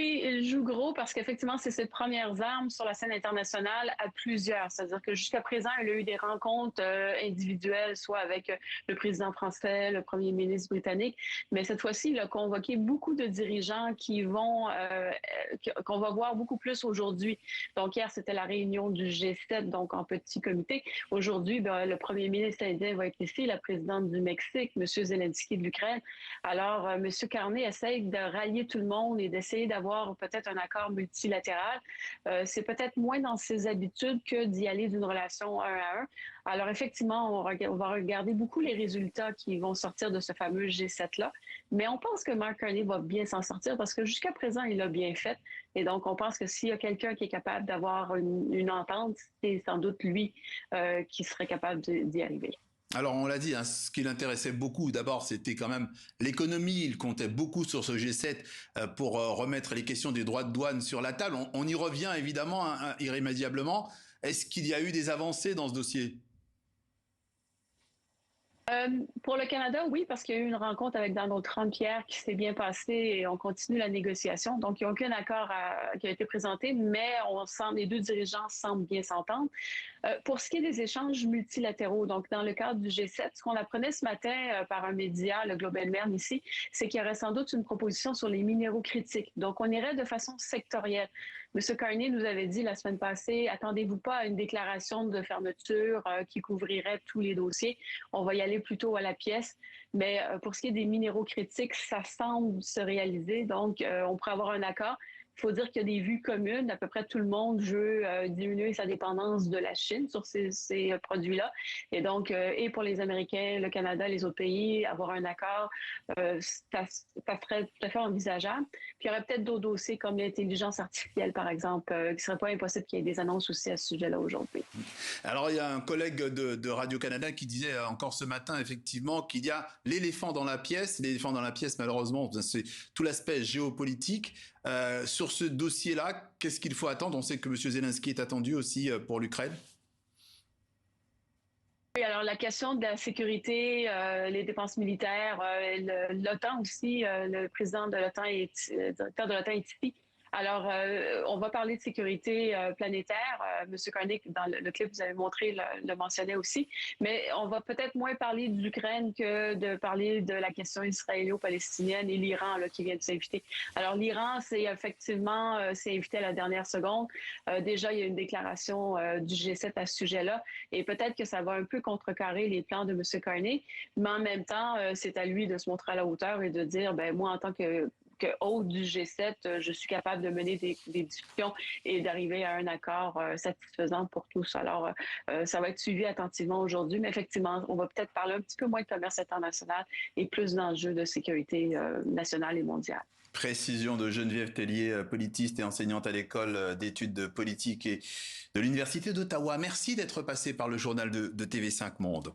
Oui, il joue gros parce qu'effectivement, c'est ses premières armes sur la scène internationale à plusieurs. C'est-à-dire que jusqu'à présent, il a eu des rencontres individuelles, soit avec le président français, le premier ministre britannique, mais cette fois-ci, il a convoqué beaucoup de dirigeants qu'on va voir beaucoup plus aujourd'hui. Donc hier, c'était la réunion du G7, donc en petit comité. Aujourd'hui, ben, le premier ministre indien va être ici, la présidente du Mexique, M. Zelensky de l'Ukraine. Alors, M. Carney essaye de rallier tout le monde et d'essayer d'avoir peut-être un accord multilatéral. C'est peut-être moins dans ses habitudes que d'y aller d'une relation un à un. Alors, effectivement, on va regarder beaucoup les résultats qui vont sortir de ce fameux G7-là. Mais on pense que Mark Carney va bien s'en sortir parce que jusqu'à présent, il a bien fait. Et donc, on pense que s'il y a quelqu'un qui est capable d'avoir une entente, c'est sans doute lui qui serait capable d'y arriver. Alors, on l'a dit, hein, ce qui l'intéressait beaucoup, d'abord, c'était quand même l'économie. Il comptait beaucoup sur ce G7 pour remettre les questions des droits de douane sur la table. On y revient évidemment hein, irrémédiablement. Est-ce qu'il y a eu des avancées dans ce dossier? Pour le Canada, oui, parce qu'il y a eu une rencontre avec Donald Trump hier qui s'est bien passée et on continue la négociation. Donc, il n'y a aucun accord qui a été présenté, mais on sent les deux dirigeants semblent bien s'entendre. Pour ce qui est des échanges multilatéraux, donc dans le cadre du G7, ce qu'on apprenait ce matin par un média, le Globe and Mail ici, c'est qu'il y aurait sans doute une proposition sur les minéraux critiques. Donc, on irait de façon sectorielle. M. Carney nous avait dit la semaine passée, attendez-vous pas à une déclaration de fermeture qui couvrirait tous les dossiers. On va y aller plutôt à la pièce. Mais pour ce qui est des minéraux critiques, ça semble se réaliser. Donc, on pourrait avoir un accord. Il faut dire qu'il y a des vues communes. À peu près tout le monde veut diminuer sa dépendance de la Chine sur ces produits-là. Et donc, et pour les Américains, le Canada, les autres pays, avoir un accord, ça serait tout à fait envisageable. Puis il y aurait peut-être d'autres dossiers comme l'intelligence artificielle, par exemple, qui ne serait pas impossible qu'il y ait des annonces aussi à ce sujet-là aujourd'hui. Alors, il y a un collègue de Radio-Canada qui disait encore ce matin, effectivement, qu'il y a l'éléphant dans la pièce. L'éléphant dans la pièce, malheureusement, c'est tout l'aspect géopolitique. Sur ce dossier-là, qu'est-ce qu'il faut attendre? On sait que M. Zelensky est attendu aussi pour l'Ukraine. Oui, alors la question de la sécurité, les dépenses militaires, l'OTAN aussi, le président de l'OTAN directeur de l'OTAN est ici. Alors, on va parler de sécurité planétaire. Monsieur Carney, dans le clip que vous avez montré, le mentionnait aussi. Mais on va peut-être moins parler de l'Ukraine que de parler de la question israélo-palestinienne et l'Iran là, qui vient de s'inviter. Alors, l'Iran, c'est effectivement s'est invité à la dernière seconde. Déjà, il y a une déclaration du G7 à ce sujet-là. Et peut-être que ça va un peu contrecarrer les plans de Monsieur Carney. Mais en même temps, c'est à lui de se montrer à la hauteur et de dire, ben moi, en tant que hôte du G7, je suis capable de mener des discussions et d'arriver à un accord satisfaisant pour tous. Alors, ça va être suivi attentivement aujourd'hui, mais effectivement, on va peut-être parler un petit peu moins de commerce international et plus d'enjeux de sécurité nationale et mondiale. Précision de Geneviève Tellier, politiste et enseignante à l'école d'études de politique et de l'Université d'Ottawa. Merci d'être passé par le journal de TV5 Monde.